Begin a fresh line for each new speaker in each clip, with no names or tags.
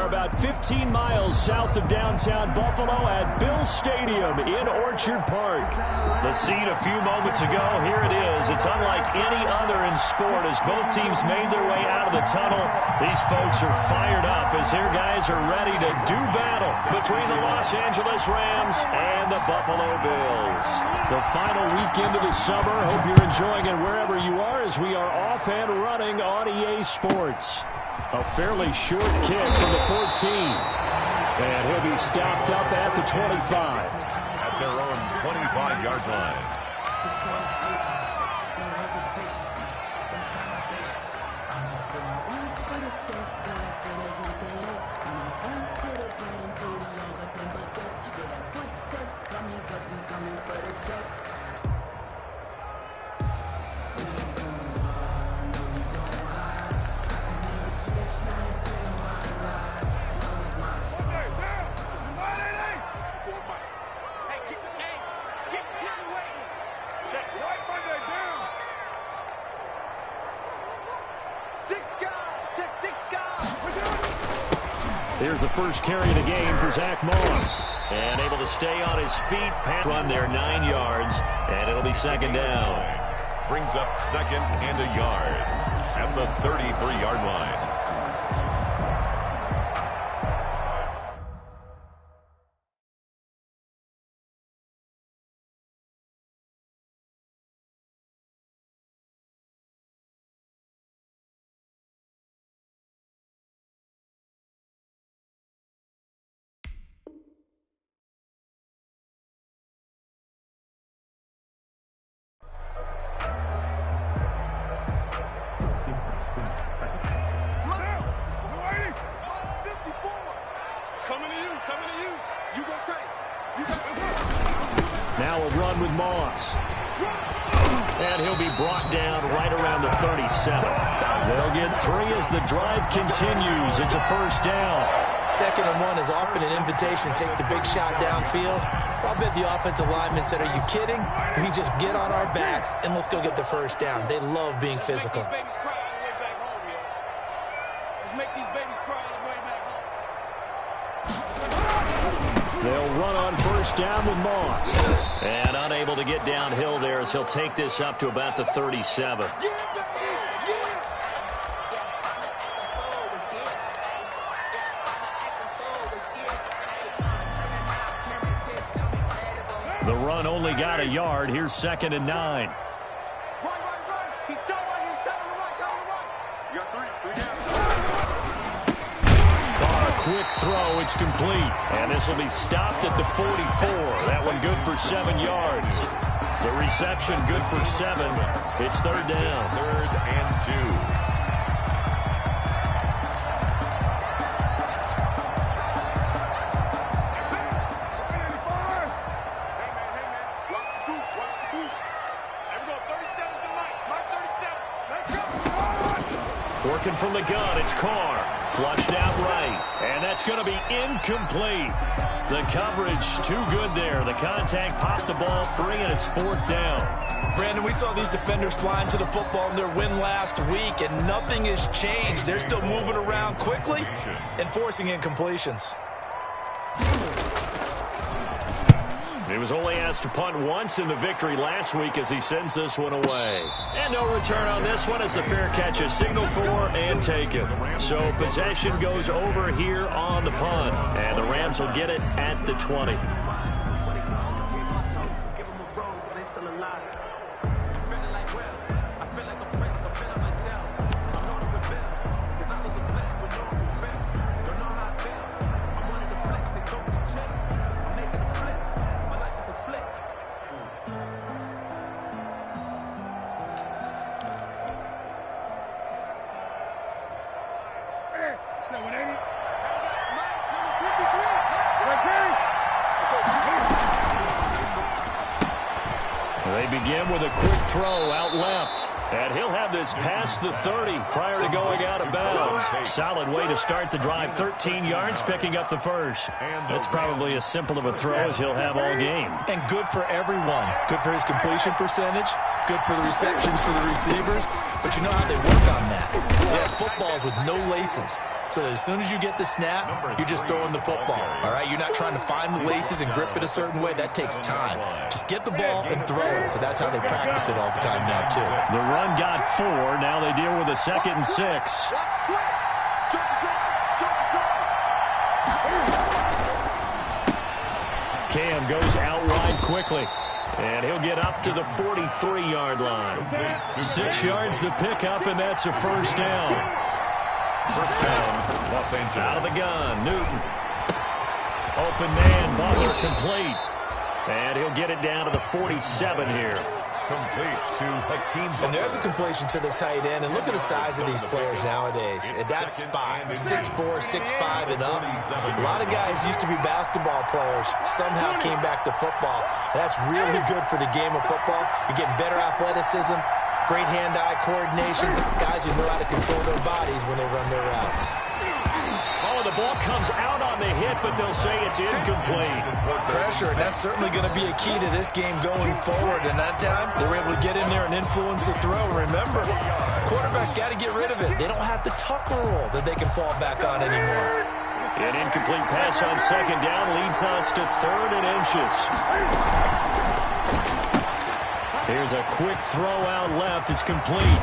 are about 15 miles south of downtown Buffalo at Bill Stadium in Orchard Park. The scene a few moments ago, here it is. It's unlike any other in sport as both teams made their way out of the tunnel. These folks are fired up as their guys are ready to do battle between the Los Angeles Rams and the Buffalo Bills. The final weekend of the summer. Hope you're enjoying it wherever you are as we are off and running on EA Sports. A fairly short kick from the 14. And he'll be stopped up at the 25.
At their own 25-yard line.
Here's the first carry of the game for Zach Moss. And able to stay on his feet. Run there 9 yards. And it'll be second down.
Brings up second and a yard at the 33-yard line.
Now a run with Moss. And he'll be brought down right around the 37. They'll get 3 as the drive continues. It's a first down.
2nd and 1 is often an invitation to take the big shot downfield. I'll bet the offensive lineman said, "Are you kidding? We just get on our backs and let's go get the first down." They love being physical.
Let's make these babies cry on the way back home.
They'll run on first down with Moss. And unable to get downhill there as he'll take this up to about the 37. The run only got a yard. Here's 2nd and 9. Quick throw, it's complete. And this will be stopped at the 44. That one good for 7 yards. The reception good for 7. It's third down.
3rd and 2.
Working from the gun, it's Carr. Flushed out right. And that's going to be incomplete. The coverage too good there. The contact popped the ball free, and it's 4th down.
Brandon, we saw these defenders flying to the football in their win last week, and nothing has changed. They're still moving around quickly and forcing incompletions.
He was only asked to punt once in the victory last week as he sends this one away. And no return on this one as the fair catch is signaled for and taken. So possession goes over here on the punt. And the Rams will get it at the 20. They begin with a quick throw out left. And he'll have this past the 30 prior to going out of bounds. Solid way to start the drive. 13 yards, picking up the first. That's probably as simple of a throw as he'll have all game.
And good for everyone. Good for his completion percentage. Good for the receptions for the receivers. But you know how they work on that. They have footballs with no laces. so that as soon as you get the snap, you're just throwing the football, all right? You're not trying to find the laces and grip it a certain way. That takes time. Just get the ball and throw it. So that's how they practice it all the time now, too.
The run got 4. Now they deal with a 2nd and 6. Cam goes out wide quickly. And he'll get up to the 43-yard line. 6 yards the pickup, and that's a first down.
First down, Los Angeles.
Out of the gun, Newton. Open man, Butler complete. And he'll get it down to the 47 here.
Complete to Hakeem Butler.
And there's a completion to the tight end. And look at the size of these players nowadays. At that spot, 6'4", 6'5", and up. A lot of guys used to be basketball players, somehow came back to football. And that's really good for the game of football. You're getting better athleticism, great hand-eye coordination. Guys who know how to control their bodies when they run their routes.
Oh, the ball comes out on the hit, but they'll say it's incomplete.
Pressure, and that's certainly going to be a key to this game going forward. And that time, they were able to get in there and influence the throw. Remember, quarterbacks got to get rid of it. They don't have the tucker rule that they can fall back on anymore.
An incomplete pass on 2nd down leads us to 3rd and inches. Here's a quick throw out left. It's complete.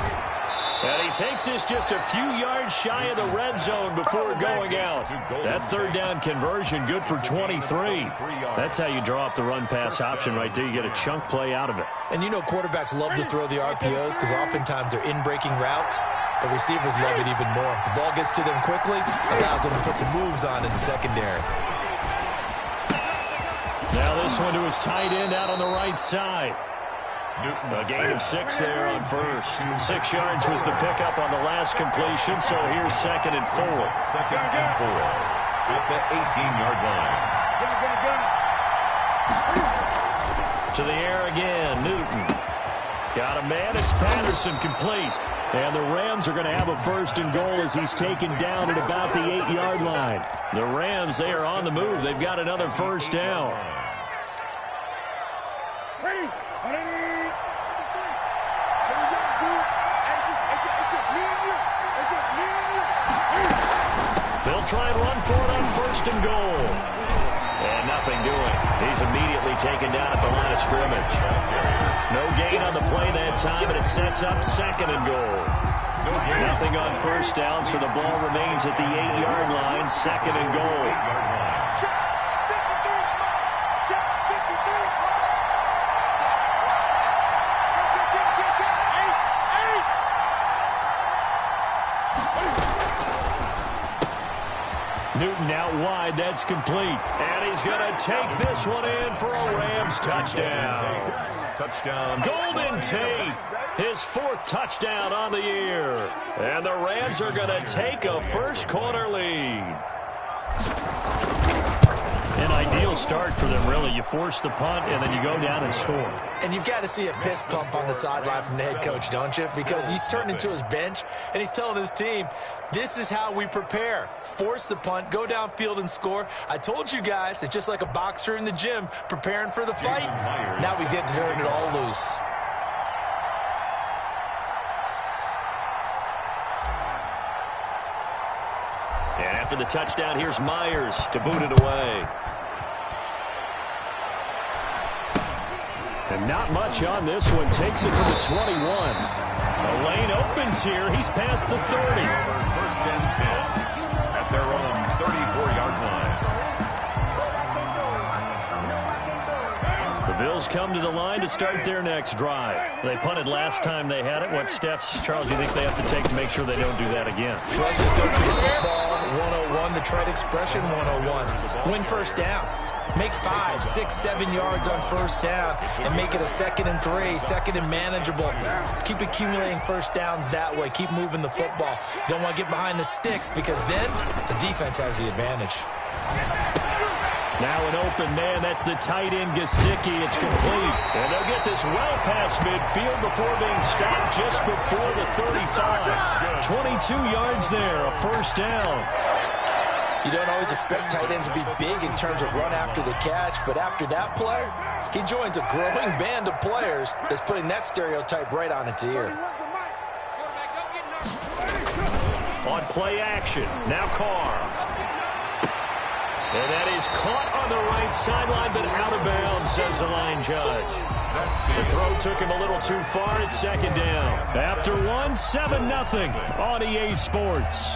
And he takes this just a few yards shy of the red zone before going out. That 3rd down conversion, good for 23. That's how you draw up the run-pass option right there. You get a chunk play out of it.
And you know quarterbacks love to throw the RPOs because oftentimes they're in-breaking routes. The receivers love it even more. The ball gets to them quickly, allows them to put some moves on in the secondary.
Now this one to his tight end out on the right side. A gain of 6 there on first. 6 yards was the pickup on the last completion, so here's 2nd and 4.
2nd and 4 at the 18-yard line.
To the air again, Newton. Got a man, it's Patterson complete. And the Rams are going to have a 1st and goal as he's taken down at about the 8-yard line. The Rams, they are on the move. They've got another 1st down. They'll try and run for it on 1st and goal. And nothing doing. He's immediately taken down at the line of scrimmage. No gain on the play that time, and it sets up 2nd and goal. Nothing on 1st down, so the ball remains at the 8-yard line, 2nd and goal. Newton out wide, that's complete. And he's going to take this one in for a Rams touchdown.
Touchdown.
Golden Tate, his 4th touchdown on the year. And the Rams are going to take a first-quarter lead. An ideal start for them, really. You force the punt, and then you go down and score.
And you've got to see a fist pump on the sideline from the head coach, don't you? Because he's turned into his bench, and he's telling his team, this is how we prepare. Force the punt, go downfield and score. I told you guys, it's just like a boxer in the gym preparing for the fight. Now we get to turn it all loose.
And after the touchdown, here's Myers to boot it away. And not much on this one. Takes it from the 21. The lane opens here. He's past the 30.
1st and 10 at their own 34-yard line.
The Bills come to the line to start their next drive. They punted last time they had it. What steps, Charles, do you think they have to take to make sure they don't do that again?
Let's just go to the football 101, the trade expression 101. Win 1st down. Make 5, 6, 7 yards on 1st down and make it a 2nd and 3, 2nd and manageable. Keep accumulating 1st downs that way. Keep moving the football. You don't want to get behind the sticks because then the defense has the advantage.
Now an open man. That's the tight end, Gesicki. It's complete. And they'll get this well past midfield before being stopped just before the 35. 22 yards there, a 1st down.
You don't always expect tight ends to be big in terms of run after the catch, but after that play, he joins a growing band of players that's putting that stereotype right on its ear.
On play action. Now Carr. And that is caught on the right sideline, but out of bounds, says the line judge. The throw took him a little too far. It's second down. After one, 7-0 on EA Sports.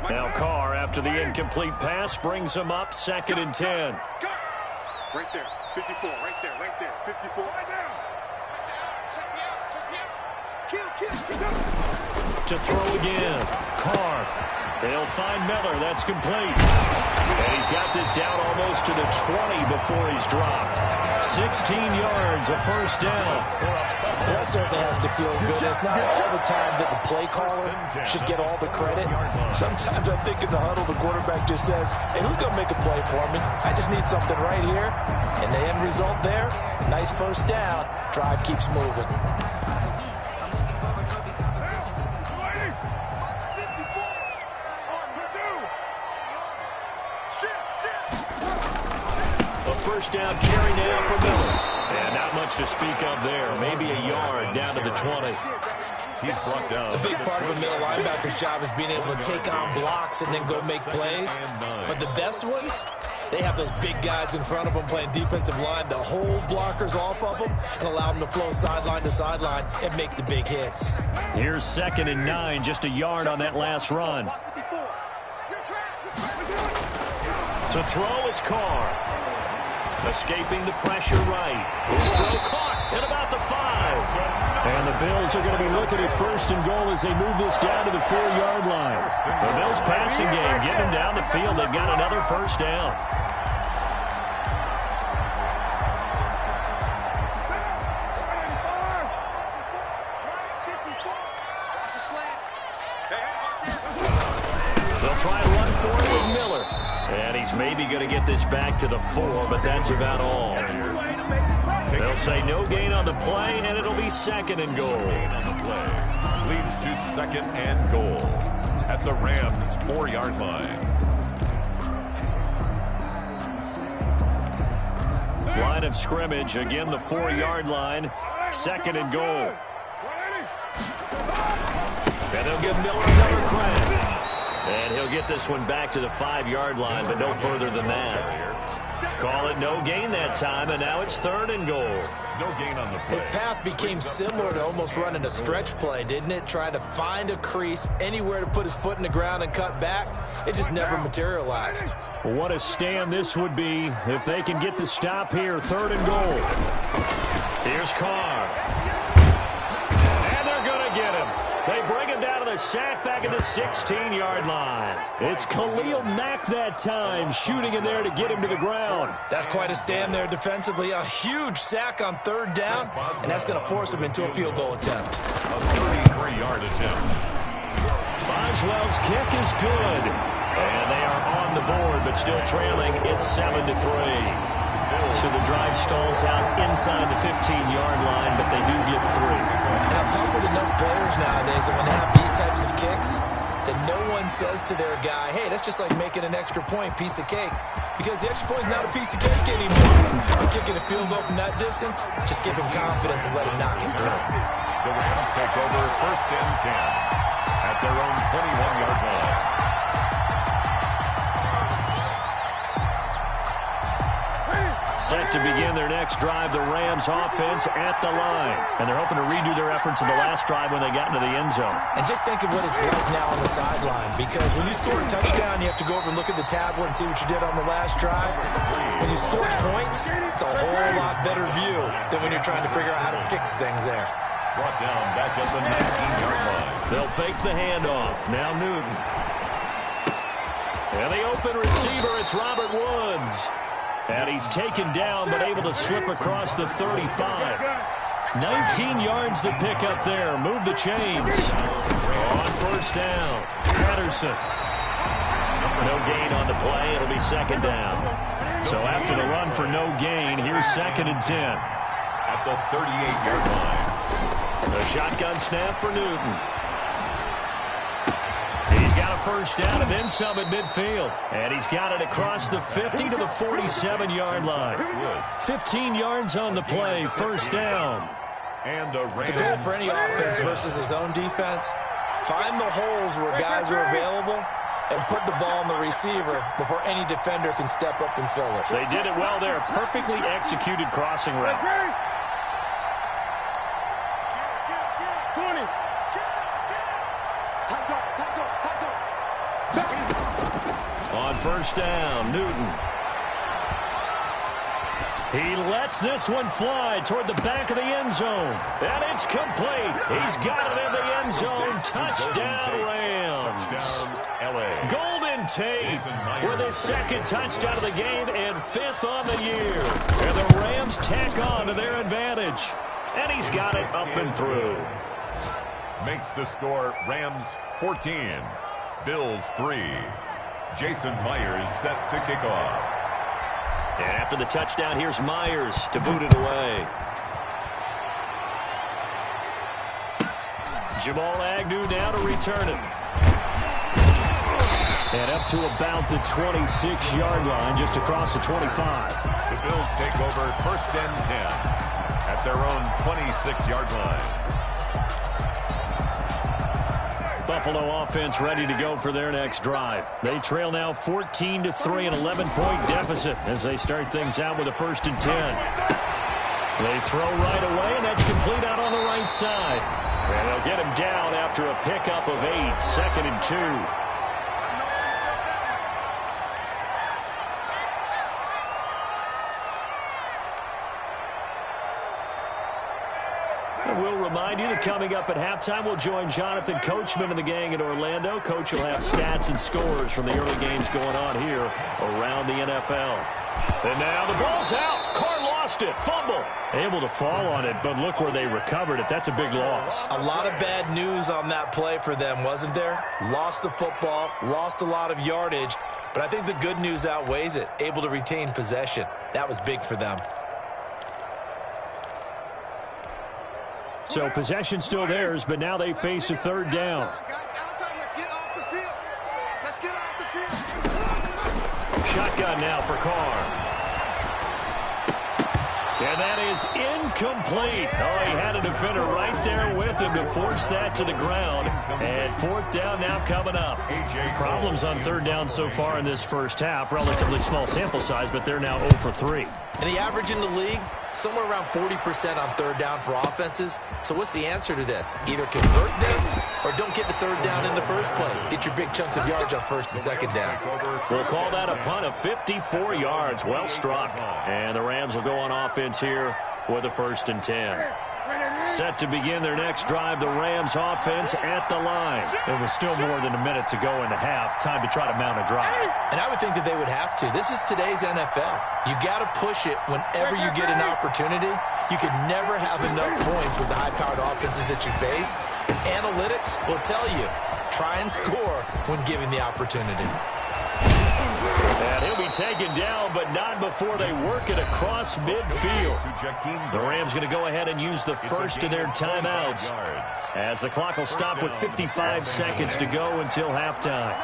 Now Carr, after the incomplete pass, brings him up 2nd and 10.
Right there, 54, right there, 54. Right now.
To throw again. Carr. They'll find Miller. That's complete. And he's got this down almost to the 20 before he's dropped. 16 yards, a first down.
That certainly has to feel good. It's not all the time that the play caller should get all the credit. Sometimes I think in the huddle, the quarterback just says, hey, who's going to make a play for me? I just need something right here. And the end result there, nice first down. Drive keeps moving.
First down carry now for Miller. And not much to speak of there. Maybe a yard down to the 20.
He's brought down.
A big part of a middle linebacker's job is being able to take on blocks and then go make plays. But the best ones, they have those big guys in front of them playing defensive line to hold blockers off of them and allow them to flow sideline to sideline and make the big hits.
Here's 2nd and 9, just a yard on that last run. To throw, it's Carr. Escaping the pressure right. His throw caught at about the 5. And the Bills are going to be looking at 1st and goal as they move this down to the 4-yard line. The Bills passing game, getting them down the field. They've got another first down. They'll try and run for it with Miller. And he's maybe going to get this back to the 4, but that's about all. They'll say no gain on the play, and it'll be 2nd and goal.
On the play leads to 2nd and goal at the Rams' 4-yard line.
Line of scrimmage, again the 4-yard line, 2nd and goal. And they'll give Miller another crack. And he'll get this one back to the 5-yard line, but no further than that. Call it no gain that time, and now it's 3rd and goal.
No gain on the play.
His path became similar to almost running a stretch play, didn't it? Trying to find a crease, anywhere to put his foot in the ground and cut back. It just never materialized.
What a stand this would be if they can get the stop here. 3rd and goal. Here's Carr. And they're going to get him. They bring him down to the sack back at the 16-yard line. It's Khalil Mack that time, shooting in there to get him to the ground.
That's quite a stand there defensively. A huge sack on 3rd down, and that's going to force him into a field goal attempt.
A 33-yard attempt.
Boswell's kick is good. And they are on the board, but still trailing. It's 7-3. So the drive stalls out inside the 15-yard line, but they do get 3.
And I've talked with enough players nowadays that when they have these types of kicks, that no one says to their guy, hey, that's just like making an extra point, piece of cake. Because the extra point is not a piece of cake anymore. You're kicking a field goal from that distance, just give him confidence and let him knock it through.
The Rams take over 1st and 10 at their own 21-yard line.
Set to begin their next drive, the Rams offense at the line. And they're hoping to redo their efforts in the last drive when they got into the end zone.
And just think of what it's like now on the sideline, because when you score a touchdown, you have to go over and look at the tablet and see what you did on the last drive. When you score points, it's a whole lot better view than when you're trying to figure out how to fix things there.
Brought down back at the 19-yard line.
They'll fake the handoff. Now Newton. And the open receiver, it's Robert Woods. And he's taken down, but able to slip across the 35. 19 yards to pick up there. Move the chains. On 1st down, Patterson. No gain on the play. It'll be 2nd down. So after the run for no gain, here's 2nd and 10.
At the 38-yard line.
The shotgun snap for Newton. He's got a first down and then some at midfield. And he's got it across the 50 to the 47-yard line. 15 yards on the play, first down.
And a
The goal for any offense versus his own defense, find the holes where guys are available and put the ball on the receiver before any defender can step up and fill it.
They did it well there. Perfectly executed crossing route.
20.
On first down, Newton. He lets this one fly toward the back of the end zone. And it's complete. He's got it in the end zone. Touchdown, Rams.
Touchdown, LA.
Golden Tate with his second touchdown of the game and fifth on the year. And the Rams tack on to their advantage. And he's got it up and through.
Makes the score Rams 14, Bills 3. Jason Myers set to kick off.
And after the touchdown, here's Myers to boot it away. Jamal Agnew now to return it. And up to about the 26-yard line, just across the 25.
The Bills take over first and 10 at their own 26-yard line.
Buffalo offense ready to go for their next drive. They trail now 14-3, an 11-point deficit as they start things out with a first and 10. They throw right away, and that's complete out on the right side. And they'll get him down after a pickup of 8, second and 2. We'll remind you that coming up at halftime, we'll join Jonathan Coachman and the gang in Orlando. Coach will have stats and scores from the early games going on here around the NFL. And now the ball's out. Carr lost it. Fumble. Able to fall on it, but look where they recovered it. That's a big loss.
A lot of bad news on that play for them, wasn't there? Lost the football, lost a lot of yardage, but I think the good news outweighs it. Able to retain possession. That was big for them.
So possession still theirs, but now they face a third down. Shotgun now for Carr. And that is incomplete. Oh, he had a defender right there with him to force that to the ground. And fourth down now coming up. Problems on third down so far in this first half. Relatively small sample size, but they're now 0 for 3.
And the average in the league, somewhere around 40% on third down for offenses. So what's the answer to this? Either convert them or don't get the third down in the first place. Get your big chunks of yards on first and second down.
We'll call that a punt of 54 yards. Well struck. And the Rams will go on offense here with a first and 10. Set to begin their next drive, the Rams offense at the line. It was still more than a minute to go in the half. Time to try to mount a drive.
And I would think that they would have to. This is today's NFL. You got to push it whenever you get an opportunity. You could never have enough points with the high-powered offenses that you face. And analytics will tell you, try and score when given the opportunity.
And he'll be taken down, but not before they work it across midfield. The Rams going to go ahead and use the first of their timeouts as the clock will stop with 55 seconds to go until halftime.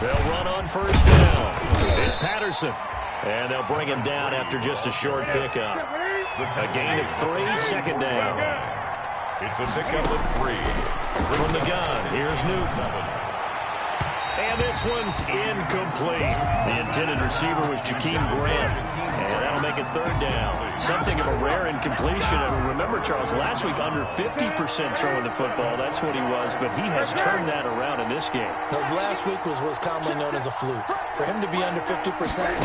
They'll run on first down. It's Patterson. And they'll bring him down after just a short pickup. A gain of 3, second down.
It's a pickup of 3.
From the gun, here's Newton. And this one's incomplete. The intended receiver was Jakeem Grant. And that'll make it third down. Something of a rare incompletion. And remember, Charles, last week under 50% throwing the football. That's what he was. But he has turned that around in this game.
Well, last week was what's commonly known as a fluke. For him to be under 50%,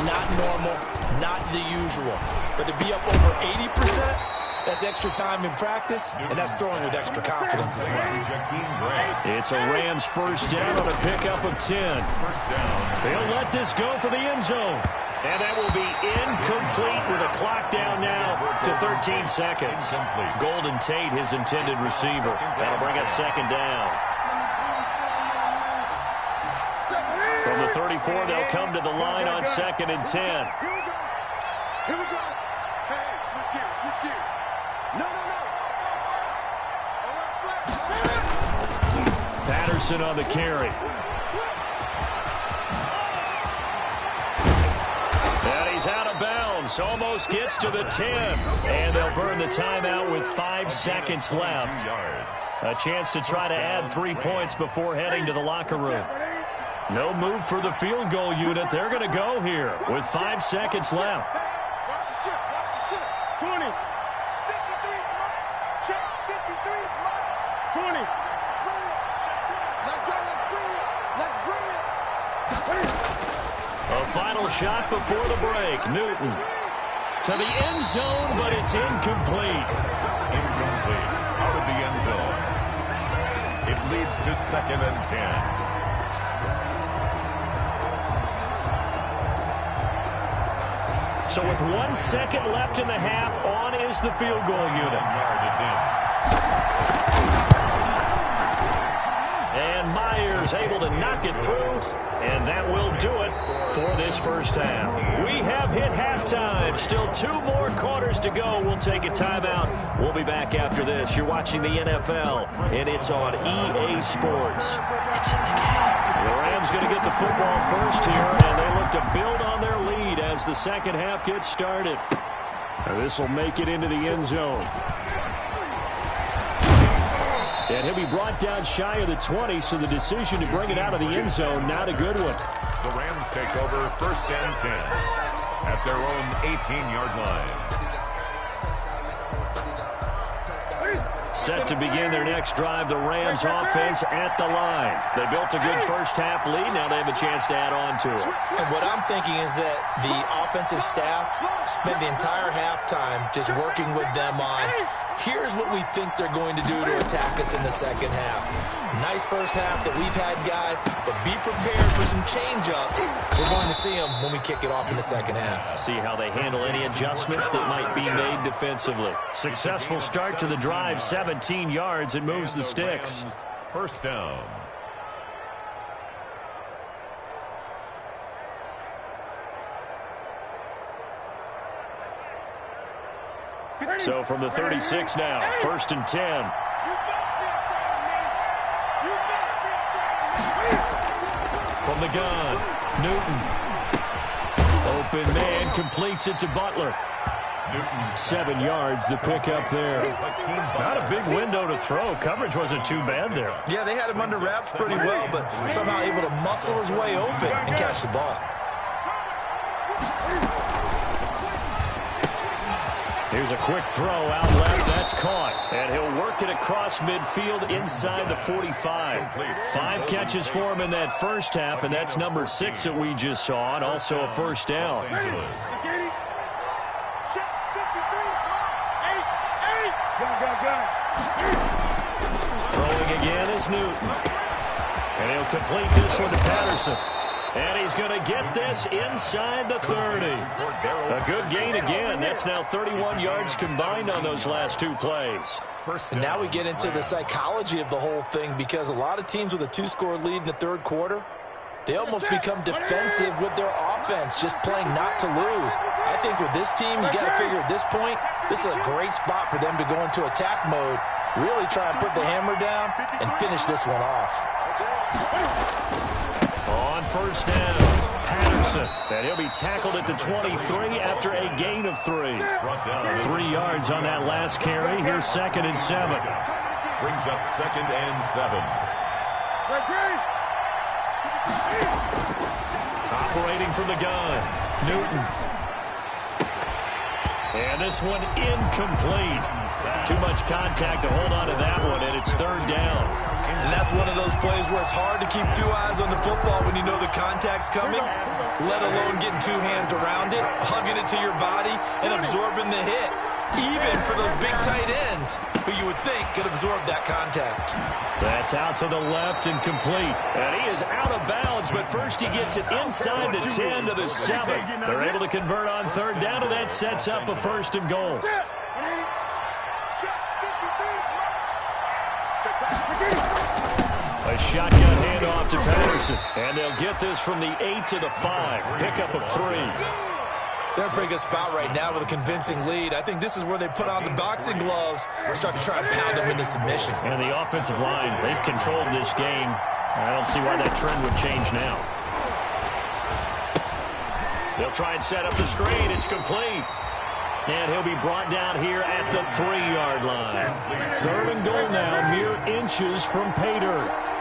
not normal, not the usual. But to be up over 80%, that's extra time in practice, and that's throwing with extra confidence as well.
It's a Rams first down on a pickup of 10. They'll let this go for the end zone. And that will be incomplete with a clock down now to 13 seconds. Golden Tate, his intended receiver. That'll bring up second down. The From the 34, they'll come to the line on 2nd and 10.
Here we go. Hey, switch gears, switch gears. No.
Patterson on the carry. And he's out of bounds. Almost gets to the 10. And they'll burn the timeout with 5 seconds left. A chance to try to add 3 points before heading to the locker room. No move for the field goal unit. They're going to go here with 5 seconds left.
Watch the ship, watch the ship. 20. 53, check, 53, 20. Let's go, let's bring it.
A final shot before the break. Newton to the end zone, but it's incomplete.
Incomplete. Out of the end zone. It leads to 2nd and 10.
So with 1 second left in the half, on is the field goal unit. And Myers able to knock it through, and that will do it for this first half. We have hit halftime. Still 2 more quarters to go. We'll take a timeout. We'll be back after this. You're watching the NFL, and it's on EA Sports. It's in the game. The Rams going to get the football first here, and they look to build on their lead as the second half gets started. This will make it into the end zone. And he'll be brought down shy of the 20, so the decision to bring it out of the end zone, not a good one.
The Rams take over 1st and 10 at their own 18-yard line.
Set to begin their next drive, the Rams offense at the line. They built a good first half lead. Now they have a chance to add on to it.
And what I'm thinking is that the offensive staff spent the entire halftime just working with them on, here's what we think they're going to do to attack us in the second half. Nice first half that we've had, guys, but be prepared for some change-ups. We're going to see them when we kick it off in the second half.
See how they handle any adjustments that might be made defensively. Successful start to the drive, 17 yards. It moves the sticks.
First down.
So from the 36 now, 1st and 10. From the gun, Newton. Open man, completes it to Butler. 7 yards, the pickup there. Not a big window to throw. Coverage wasn't too bad there.
Yeah, they had him under wraps pretty well, but somehow able to muscle his way open and catch the ball.
Here's a quick throw out left. That's caught. And he'll work it across midfield inside the 45. 5 catches for him in that first half, and that's number 6 that we just saw, and also a first down. Throwing again is Newton. And he'll complete this one to Patterson. And he's going to get this inside the 30. A good gain again. That's now 31 yards combined on those last 2 plays.
And now we get into the psychology of the whole thing, because a lot of teams with a 2-score lead in the third quarter, they almost become defensive with their offense, just playing not to lose. I think with this team, you got to figure at this point, this is a great spot for them to go into attack mode, really try and put the hammer down and finish this one off.
On first down, Patterson. And he'll be tackled at the 23 after a gain of 3. 3 yards on that last carry. Here's 2nd and 7.
Brings up 2nd and 7.
Operating from the gun, Newton. And this one incomplete. Too much contact to hold on to that one, and it's 3rd down.
And that's one of those plays where it's hard to keep 2 eyes on the football when you know the contact's coming, let alone getting 2 hands around it, hugging it to your body, and absorbing the hit. Even for those big tight ends who you would think could absorb that contact.
That's out to the left and complete. And he is out of bounds, but first he gets it inside the 10 to the 7. They're able to convert on 3rd down, and that sets up a 1st and goal. A A shotgun handoff to Patterson. And they'll get this from the 8 to the 5. Pickup of 3.
They're in a pretty good spot right now with a convincing lead. I think this is where they put on the boxing gloves and start to try and pound them into submission.
And the offensive line, they've controlled this game. I don't see why that trend would change now. They'll try and set up the screen. It's complete. And he'll be brought down here at the 3-yard line. 3rd and goal now, mere inches from pay dirt.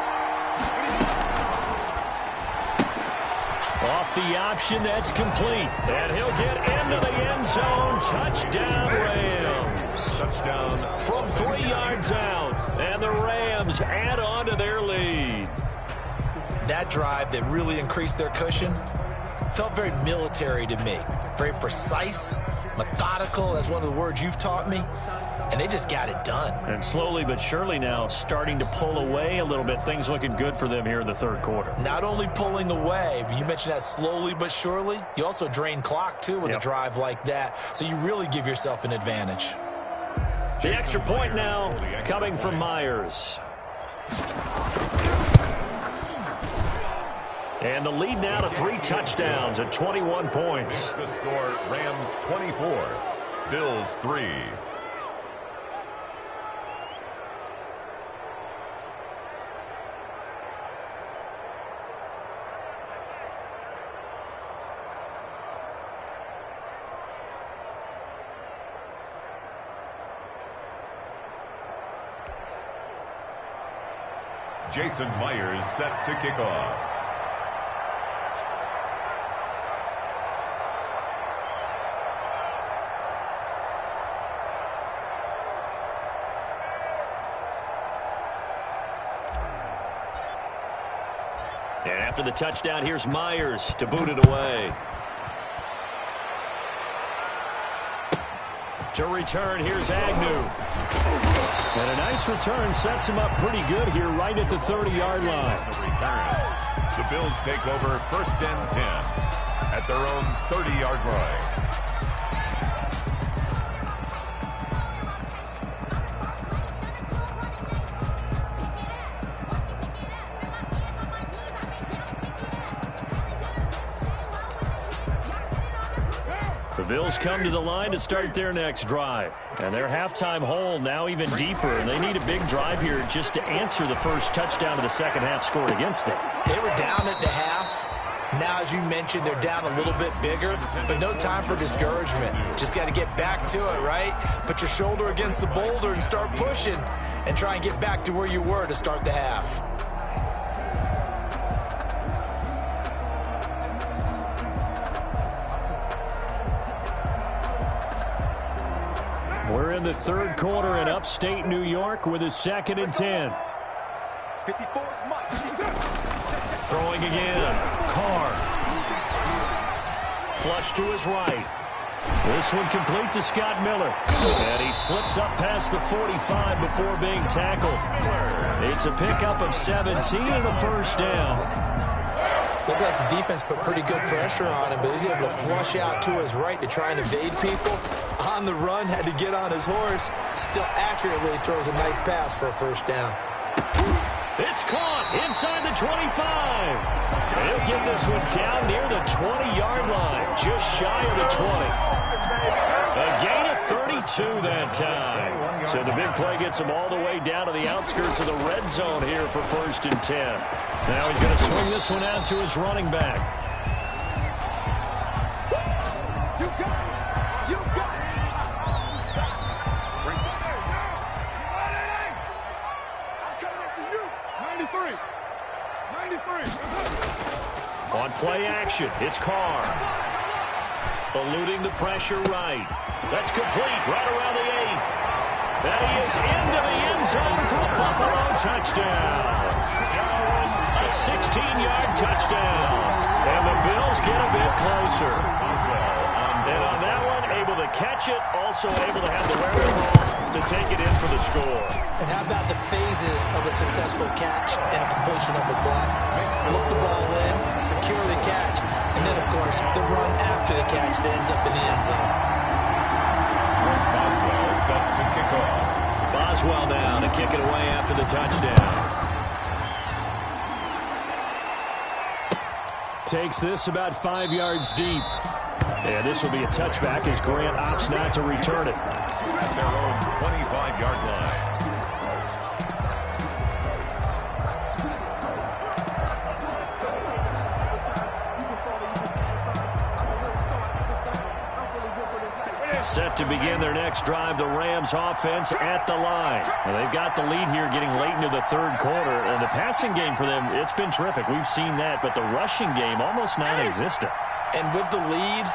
Off the option, that's complete. And he'll get into the end zone. Touchdown, Rams.
Touchdown.
From 3 yards out. And the Rams add on to their lead.
That drive that really increased their cushion felt very military to me. Very precise, methodical. That's one of the words you've taught me. And they just got it done.
And slowly but surely now starting to pull away a little bit. Things looking good for them here in the 3rd quarter.
Not only pulling away, but you mentioned that slowly but surely. You also drain clock, too, with a drive like that. So you really give yourself an advantage.
The extra point now coming from Myers. And the lead now to 3 touchdowns at 21 points.
The score, Rams 24, Bills 3. Jason Myers set to kick off.
And after the touchdown, here's Myers to boot it away. To return, here's Agnew. And a nice return sets him up pretty good here right at the 30-yard line.
The Bills take over 1st and 10 at their own 30-yard line.
The Bills come to the line to start their next drive. And their halftime hole now even deeper. And they need a big drive here just to answer the first touchdown of the second half scored against them.
They were down at the half. Now, as you mentioned, they're down a little bit bigger, but no time for discouragement. Just got to get back to it, right? Put your shoulder against the boulder and start pushing and try and get back to where you were to start the half.
We're in the 3rd quarter in upstate New York with a 2nd and 10.
54, Mike.
Throwing again. Carr. Flush to his right. This one complete to Scott Miller. And he slips up past the 45 before being tackled. It's a pickup of 17 and a 1st down.
Looked like the defense put pretty good pressure on him, but he's able to flush out to his right to try and evade people. On the run, had to get on his horse. Still accurately throws a nice pass for a 1st down.
It's caught inside the 25. And he'll get this one down near the 20-yard line, just shy of the 20. A gain of 32 that time. So the big play gets him all the way down to the outskirts of the red zone here for 1st and 10. Now he's going to swing this one out to his running back.
You got it. You got it. I'm coming after you. 93. 93.
On play action, it's Carr. Eluding the pressure right. That's complete right around the 8. And he is into the end zone for a Buffalo touchdown. A 16-yard touchdown. And the Bills get a bit closer. And on that one, able to catch it, also able to have the wherewithal to take it in for the score.
And how about the phases of a successful catch and a completion of a play? Look the ball in, secure the catch, and then, of course, the run after the catch that ends up in the end zone.
Boswell set to kick off.
Boswell now to kick it away after the touchdown. takes this about 5 yards deep. And this will be a touchback as Grant opts not to return it.
At their own 25-yard line.
Set to begin their next drive, the Rams offense at the line. Well, they've got the lead here getting late into the third quarter. And the passing game for them, it's been terrific. We've seen that, but the rushing game almost non-existent.
And with the lead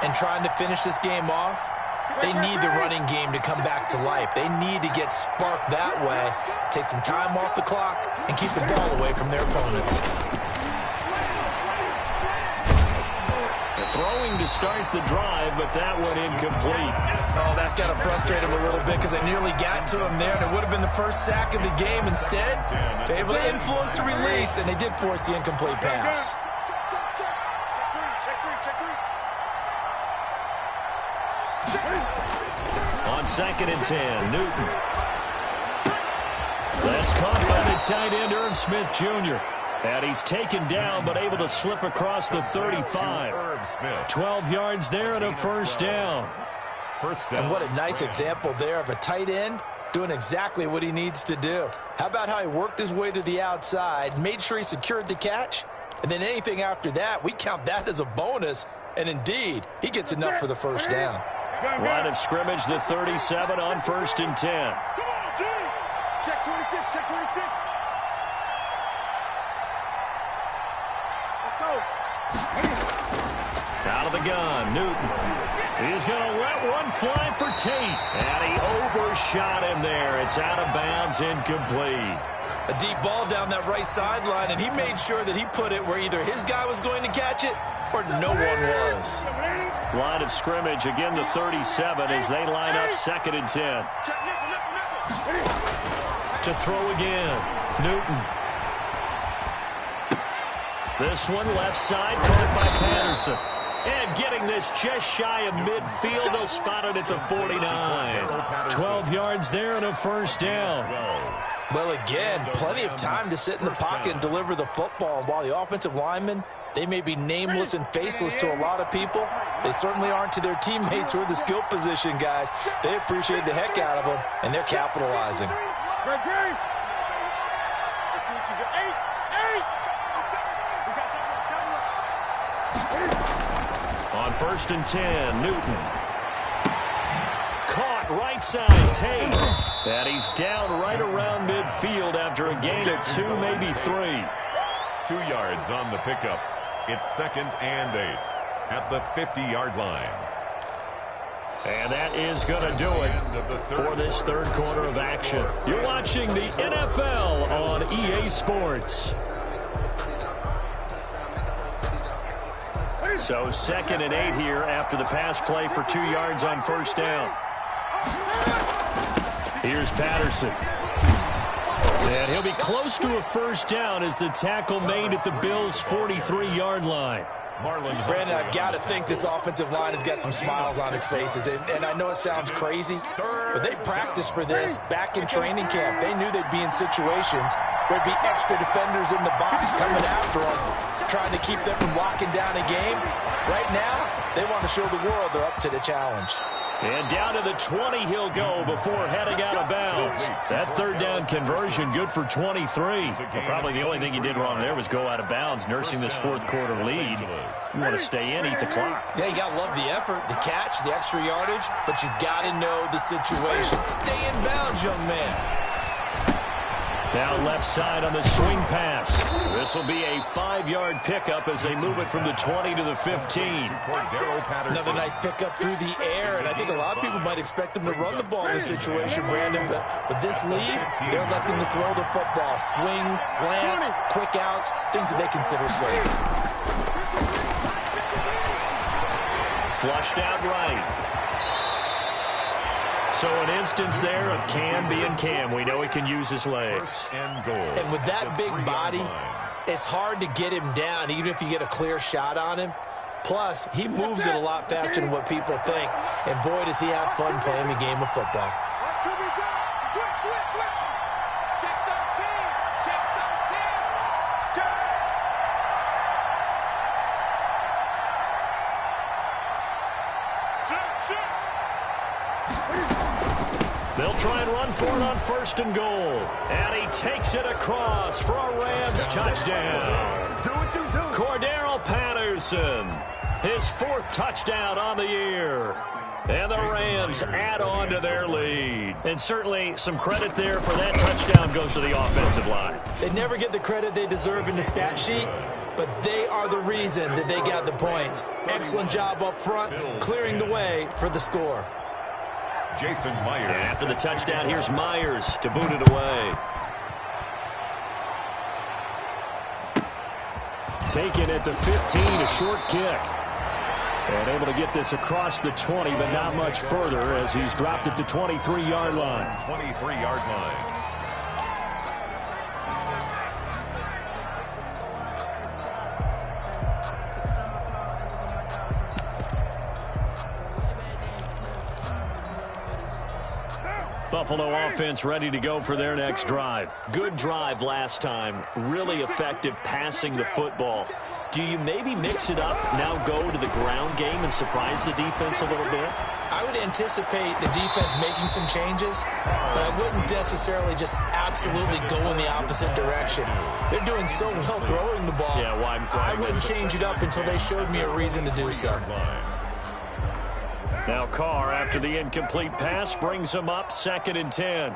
and trying to finish this game off, they need the running game to come back to life. They need to get sparked that way, take some time off the clock, and keep the ball away from their opponents.
Throwing to start the drive, but that one incomplete.
Oh, that's got to frustrate him a little bit because they nearly got to him there, and it would have been the first sack of the game. Instead, they're able to influence the release, and they did force the incomplete pass.
On 2nd and 10, Newton. That's caught by the tight end, Irv Smith Jr. And he's taken down, but able to slip across the 35. 12 yards there and a first down.
And what a nice example there of a tight end doing exactly what he needs to do. How about how he worked his way to the outside, made sure he secured the catch, and then anything after that, we count that as a bonus. And indeed, he gets enough for the first down.
Line of scrimmage, the 37 on 1st and 10.
Come on, D. Check 26, check 26.
Out of the gun, Newton. He's going to let one fly for Tate. And he overshot him there. It's out of bounds, incomplete.
A deep ball down that right sideline, and he made sure that he put it where either his guy was going to catch it or no one was.
Line of scrimmage, again the 37 as they line up 2nd and 10. To throw again, Newton. This one left side, caught by Patterson. And getting this just shy of midfield, they'll spot it at the 49. 12 yards there and a first down.
Well, again, plenty of time to sit in the pocket and deliver the football. And while the offensive linemen, they may be nameless and faceless to a lot of people, they certainly aren't to their teammates who are the skill position guys. They appreciate the heck out of them, and they're capitalizing.
Let's see what you got. 8.
On 1st and 10, Newton. Caught right side, Tate. And he's down right around midfield after a gain of 2, maybe 3.
2 yards on the pickup. It's 2nd and 8 at the 50-yard line.
And that is going to do it for this third quarter of action. You're watching the NFL on EA Sports. So 2nd and 8 here after the pass play for 2 yards on first down. Here's Patterson. And he'll be close to a first down as the tackle made at the Bills' 43-yard line.
Brandon, I've got to think this offensive line has got some smiles on its faces. And I know it sounds crazy, but they practiced for this back in training camp. They knew they'd be in situations where there'd be extra defenders in the box coming after them, trying to keep them from locking down a game. Right now, they want to show the world they're up to the challenge.
And down to the 20 he'll go before heading out of bounds. That third down conversion good for 23. Well, probably the only thing he did wrong there was go out of bounds, nursing this fourth quarter lead. You want to stay in, eat the clock.
Yeah, you got to love the effort, the catch, the extra yardage, but you got to know the situation. Stay in bounds, young man.
Now left side on the swing pass. This will be a 5-yard pickup as they move it from the 20 to the 15.
Another nice pickup through the air, and I think a lot of people might expect them to run the ball in this situation, Brandon, but with this lead, they're electing to throw the football. Swings, slants, quick outs, things that they consider safe.
Flushed out right. So an instance there of Cam being Cam. We know he can use his legs.
And with that big body, it's hard to get him down, even if you get a clear shot on him. Plus, he moves it a lot faster than what people think. And boy, does he have fun playing the game of football.
They'll try and run for it on 1st and goal. And he takes it across for a Rams touchdown. Cordero Patterson, his 4th touchdown on the year. And the Rams add on to their lead. And certainly some credit there for that touchdown goes to the offensive line.
They never get the credit they deserve in the stat sheet, but they are the reason that they got the points. Excellent job up front, clearing the way for the score.
Jason Myers.
And after the touchdown, here's Myers to boot it away. Taken at the 15, a short kick. And able to get this across the 20, but not much further as he's dropped it to 23-yard line.
23-yard line.
Buffalo offense ready to go for their next drive. Good drive last time. Really effective passing the football. Do you maybe mix it up, now go to the ground game and surprise the defense a little bit?
I would anticipate the defense making some changes, but I wouldn't necessarily just absolutely go in the opposite direction. They're doing so well throwing the ball.
Yeah, why
I wouldn't change it up until they showed me a reason to do so.
Now Carr, after the incomplete pass, brings him up 2nd and 10.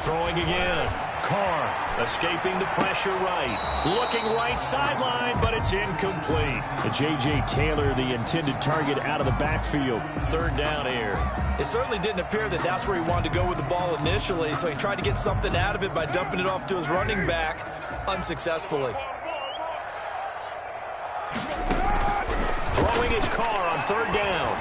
Throwing again. Carr escaping the pressure right. Looking right sideline, but it's incomplete. J.J. Taylor, the intended target, out of the backfield. 3rd down here.
It certainly didn't appear that that's where he wanted to go with the ball initially, so he tried to get something out of it by dumping it off to his running back unsuccessfully.
Throwing his Carr on 3rd down.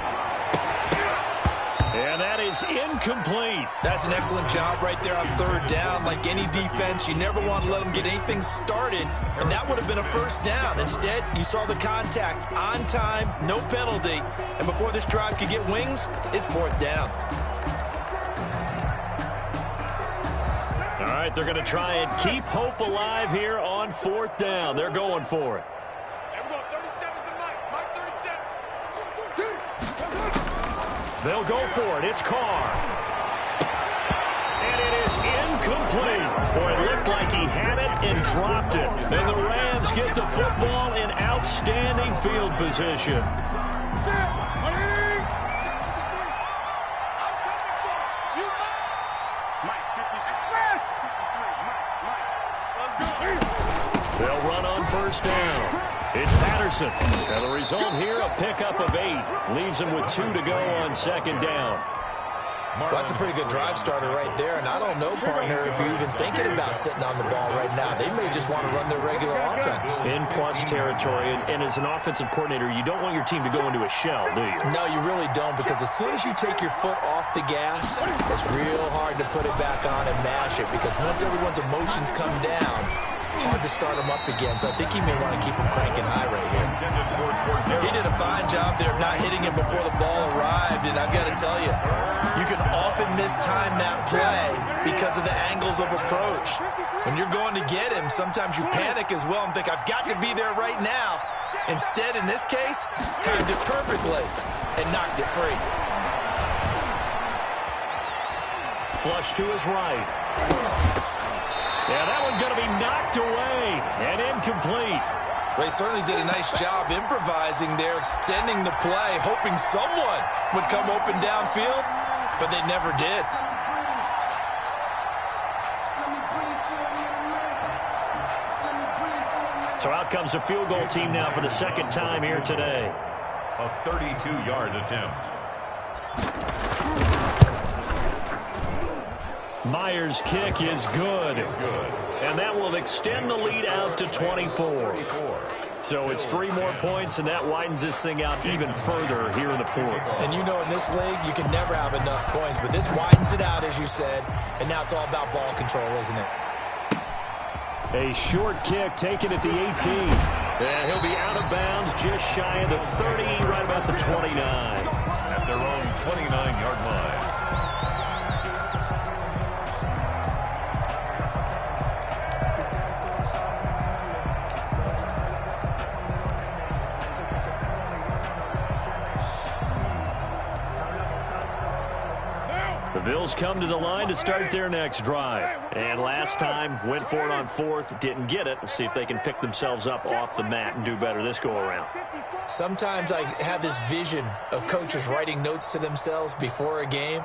And that is incomplete.
That's an excellent job right there on 3rd down. Like any defense, you never want to let them get anything started, and that would have been a 1st down. Instead, you saw the contact on time, no penalty, and before this drive could get wings, it's 4th down.
All right, they're going to try and keep hope alive here on 4th down. They're going for it. They'll go for it. It's Carr. And it is incomplete. Boy, it looked like he had it and dropped it. And the Rams get the football in outstanding field position. They'll run on 1st down. It's Patterson. And the result here, a pickup of 8. Leaves him with 2 to go on 2nd down.
Well, that's a pretty good drive starter right there, and I don't know, partner, if you're even thinking about sitting on the ball right now. They may just want to run their regular offense.
In plus territory, and as an offensive coordinator, you don't want your team to go into a shell, do you?
No, you really don't, because as soon as you take your foot off the gas, it's real hard to put it back on and mash it, because once everyone's emotions come down, hard to start them up again. So I think he may want to keep them cranking high right here. He did a fine job there of not hitting him before the ball arrived, and I've got to tell you, you can often mistime that play because of the angles of approach. When you're going to get him, sometimes you panic as well and think, I've got to be there right now. Instead, in this case, timed it perfectly and knocked it free.
Flush to his right. Yeah, that one's going to be knocked away and incomplete.
They certainly did a nice job improvising there, extending the play, hoping someone would come open downfield, but they never did.
So out comes the field goal team now for the 2nd time here today.
A 32-yard attempt.
Myers' kick is good. And that will extend the lead out to 24. So it's 3 more points, and that widens this thing out even further here in the 4th.
And you know, in this league, you can never have enough points, but this widens it out, as you said, and now it's all about ball control, isn't it?
A short kick taken at the 18. And he'll be out of bounds just shy of the 30, right about the 29.
At their own 29-yard line.
Bills come to the line to start their next drive. And last time, went for it on fourth, didn't get it. We'll see if they can pick themselves up off the mat and do better this go-around.
Sometimes I have this vision of coaches writing notes to themselves before a game.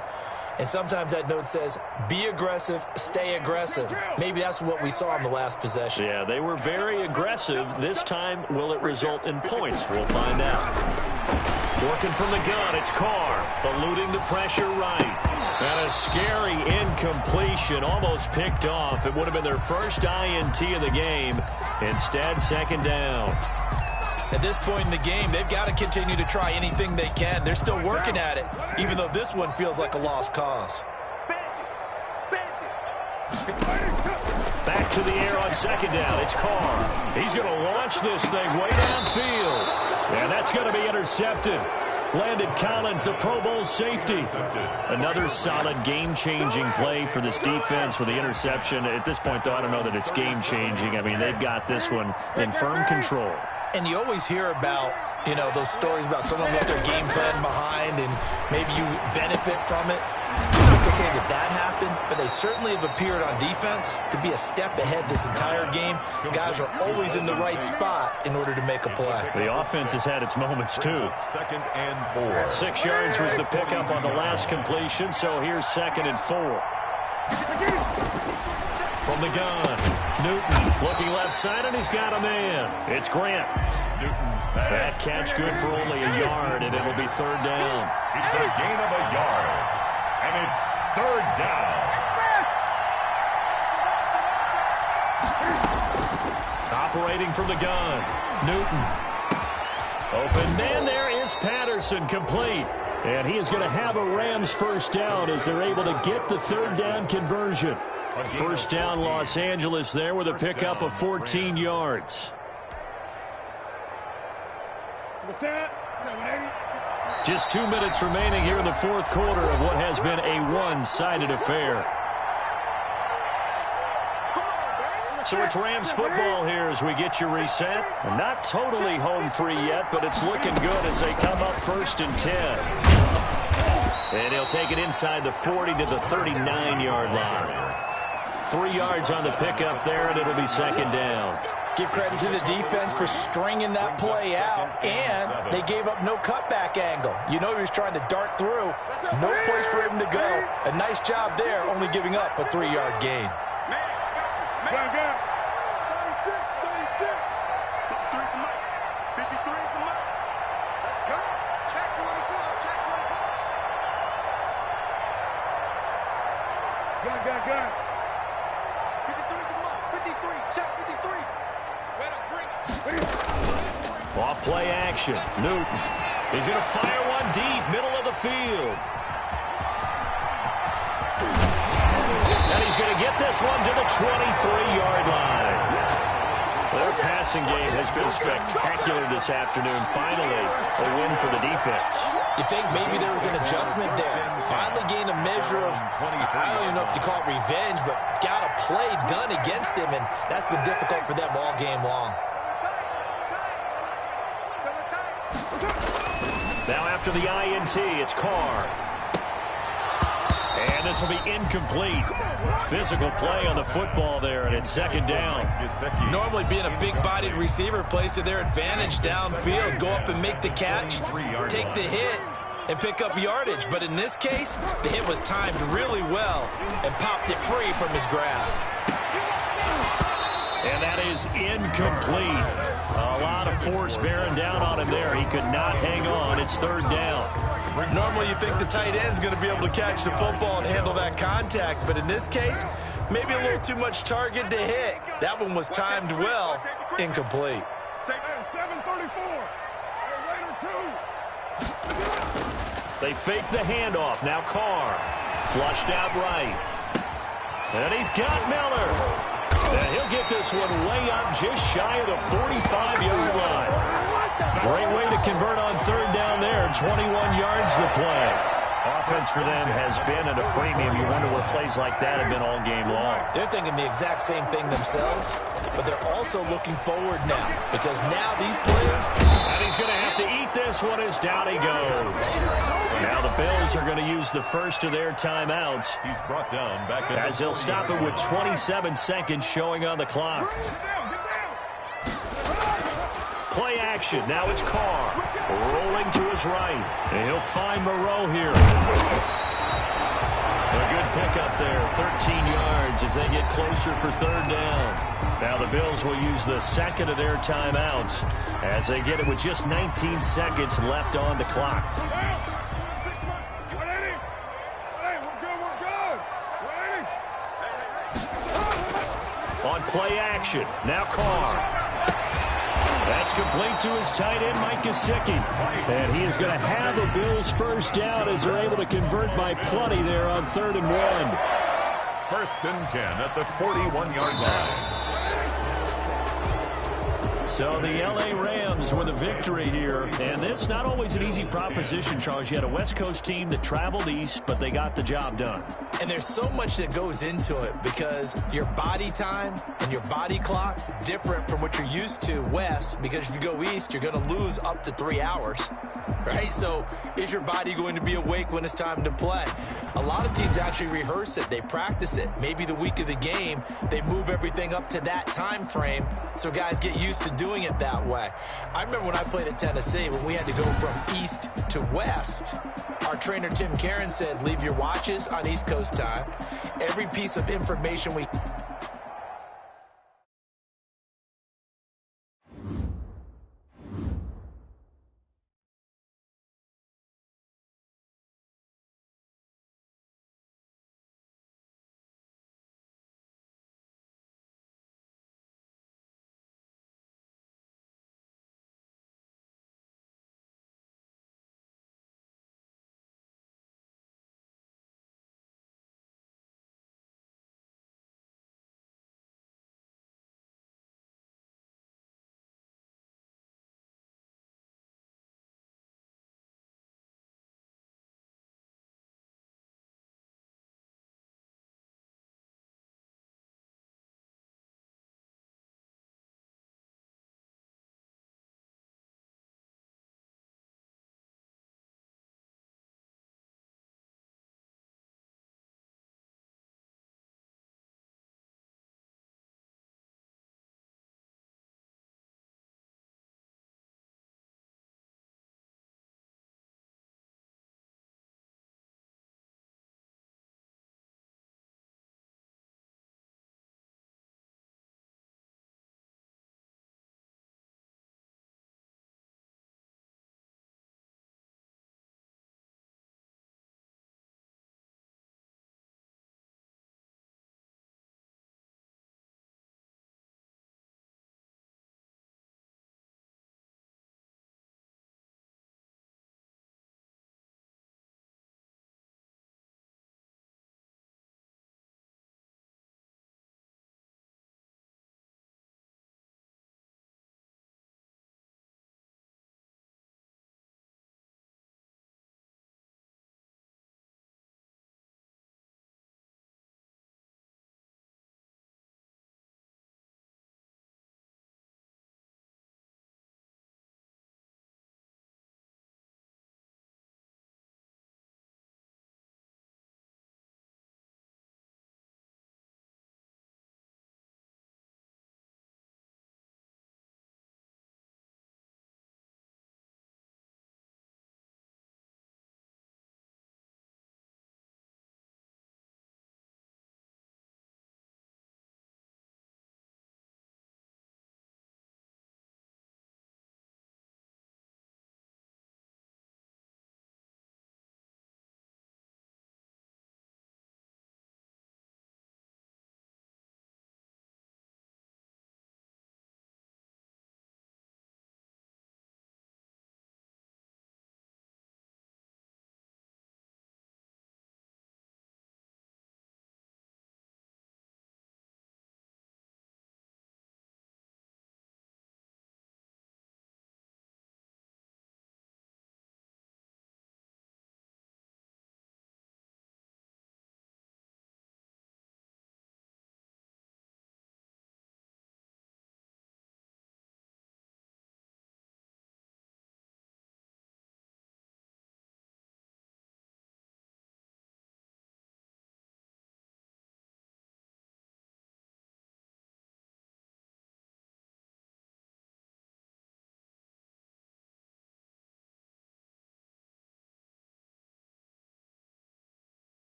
And sometimes that note says, be aggressive, stay aggressive. Maybe that's what we saw in the last possession.
Yeah, they were very aggressive. This time, will it result in points? We'll find out. Working from the gun, it's Carr, eluding the pressure right. And a scary incompletion, almost picked off. It would have been their first INT of the game. Instead, second down.
At this point in the game, they've got to continue to try anything they can. They're still working at it, even though this one feels like a lost cause.
Back to the air on second down. It's Carr. He's going to launch this thing way downfield. And that's going to be intercepted. Landon Collins, the Pro Bowl safety. Another solid game-changing play for this defense with the interception. At this point, though, I don't know that it's game-changing. I mean, they've got this one in firm control.
And you always hear about, you know, those stories about someone with their game plan behind and maybe you benefit from it. I'm not going to say that that happened, but they certainly have appeared on defense to be a step ahead this entire game. Guys are always in the right spot in order to make a play.
The offense has had its moments, too.
2nd and 4.
6 yards was the pickup on the last completion, so here's 2nd and 4. From the gun, Newton looking left side, and he's got a man. It's Grant.
Newton's pass.
That catch good for only a yard, and it'll be 3rd down.
It's a gain of a yard. And it's 3rd down.
Operating from the gun, Newton. Open man, there is Patterson, complete. And he is going to have a Rams first down as they're able to get the 3rd down conversion. First down Los Angeles there with a pickup of 14 yards. Just 2 minutes remaining here in the 4th quarter of what has been a one-sided affair. So it's Rams football here as we get you reset. Not totally home free yet, but it's looking good as they come up 1st and 10. And he'll take it inside the 40 to the 39-yard line. 3 yards on the pickup there, and it'll be 2nd down.
Give credit to the defense for stringing that play out, and they gave up no cutback angle. You know he was trying to dart through. No place for him to go. A nice job there, only giving up a 3-yard gain.
36, 36. 53 for Mike. 53 for Mike. Let's go. Check 24. Check 24. Gun. 53 for Mike. 53. Check 53. Way to bring it.
Off play action. Newton. He's going to fire one deep, middle of the field. And he's going to get this one to the 23-yard line. Their passing game has been spectacular this afternoon. Finally, a win for the defense.
You think maybe there was an adjustment there. Finally gained a measure of, I don't even know if you call it revenge, but got a play done against him, and that's been difficult for them all game long.
Now after the INT, it's Carr. And this will be incomplete. Physical play on the football there, and it's 2nd down.
Normally being a big-bodied receiver plays to their advantage downfield. Go up and make the catch, take the hit, and pick up yardage. But in this case, the hit was timed really well and popped it free from his grasp.
And that is incomplete. A lot of force bearing down on him there. He could not hang on. It's 3rd down.
Normally you think the tight end's going to be able to catch the football and handle that contact, but in this case, maybe a little too much target to hit. That one was timed well, incomplete.
734.
They fake the handoff. Now Carr. Flushed out right. And he's got Miller. And he'll get this one way up just shy of the 45-yard line. Great way to convert on 3rd down there. 21 yards the play. Offense for them has been at a premium. You wonder where plays like that have been all game long.
They're thinking the exact same thing themselves, but they're also looking forward now because now these players...
And he's going to have to eat this one as down he goes. Now the Bills are going to use the first of their timeouts.
He's brought down back
as he'll stop it with 27 seconds showing on the clock. Play action. Now it's Carr rolling to his right. And he'll find Moreau here. A good pickup there. 13 yards as they get closer for third down. Now the Bills will use the second of their timeouts as they get it with just 19 seconds left on the clock. On play action. Now Carr. That's complete to his tight end, Mike Gesicki. And he is going to have the Bills first down as they're able to convert by plenty there on 3rd and 1.
1st and 10 at the 41-yard line.
So the L.A. Rams with a victory here. And this not always an easy proposition, Charles. You had a West Coast team that traveled east, but they got the job done.
And there's so much that goes into it because your body time and your body clock different from what you're used to west, because if you go east, you're going to lose up to 3 hours, right? So is your body going to be awake when it's time to play? A lot of teams actually rehearse it. They practice it. Maybe the week of the game, they move everything up to that time frame so guys get used to doing it that way. I remember when I played at Tennessee, when we had to go from east to west, our trainer Tim Caron said, leave your watches on East Coast time. Every piece of information we